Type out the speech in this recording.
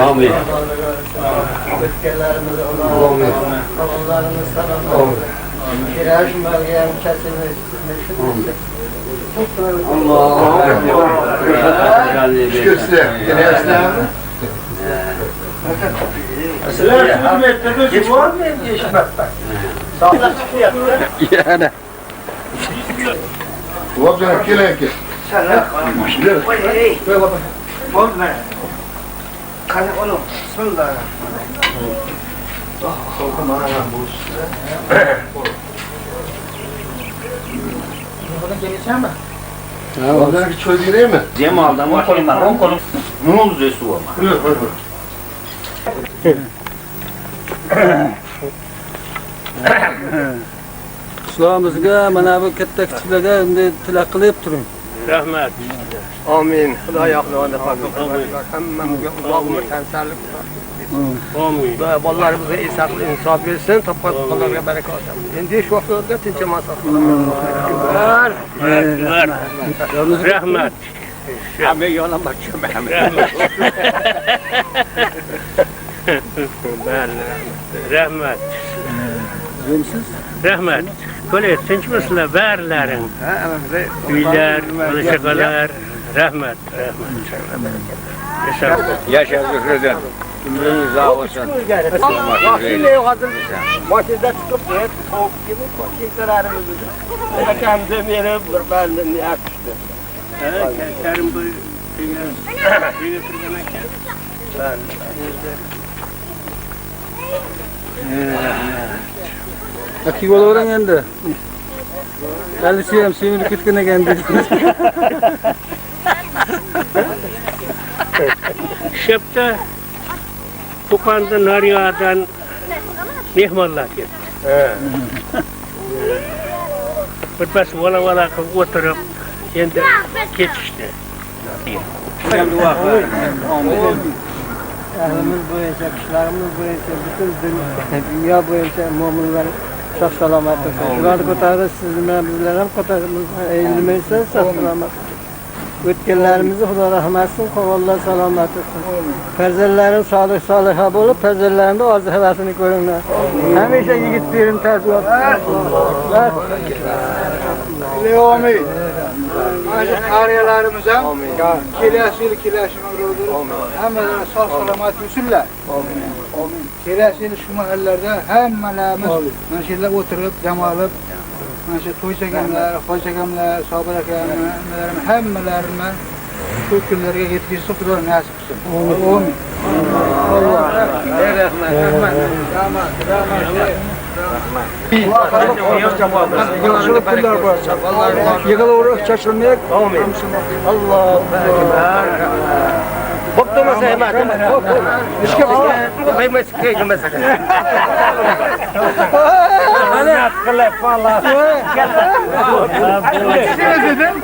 Amin. Şükür size. Geç var mı? Sağlar çıkıyor. Yani. Vop canım kile ki. Sen ne? Hey. Bol ver. Kana onu. Bismillah. Solkum bana lan bu. Buradan geleceğim mi? Vop canım ki çöl değil mi? Cemal'dan 10 kolum. Ne oldu Resul ama? Buyur buyur. Qishloqimizga mana bu katta kichiklarga bunday tilak qilib turing. Rahmat. Amin. Xudo yoqlig'ini hammamizga uzoq umr kamtarlik Amin. bolalarimizni esaqli insof bersin, topgan tuqqanlarga baraka olsin. Endi shu vaqtda tinchimas Rahmat. Hamma yonam bakıyorum. Rahmat. Bilmisiz? Rahmat. Ko'le tinchmisizlar barlaring. Uylar, bola-chaqalar. Rahmat. Yaşa Zührü'den. Ömrünüz sağ olsun. Vaktinde hazır makinede çıkıp soğuk gibi kekselerimizi. Kendimize verip bir benden yapıştı. Kerim bu uyga kirgan ekan. Akki bo'lavering endi. Dalisi ham semirib ketgan ekan dedi. Shepda Qo'qondan Nariyodan mehmonlar keldi. Birpas bola qilib o'tirib endi ketishdi. Ahlimiz bo'yicha, kishilarimiz bo'yicha, butun dunyo bo'yicha mo'minlar sog' salomat bo'lsin. Ularni ko'tarib, siz bilan bizlar ham ko'tarib, ayilmaysiz, sog' salomat. O'tganlarimizni Xudo rahmat qilsin, qolganlar salomat bo'lsin. Farzandlarim solih soliha bo'lib, farzandlarimning orzu havasini ko'ringlar. Hamisha yigit berim tarbiyat. Amin. Ancak qariyalarimiz ham kelasi yil olur. Hammalarına sağ selamat bo'lsinlar. Kelasi yil shu mahallarda hammalarimiz mana shu yerda o'tirib, dam olib, mana shu to'y chakamlar, hoy chakamlar, Sobir akamlar, hammalarini shu kunlarga yetkazsa Xudo nasib qilsin. Amin. Yıkılıp çaşılmayak. Amin. Allahu Ekber. Bokta hemen. İşte bu kıymet kıymet. Hadi kılıp vallahi. Gel. Şimdi dedim.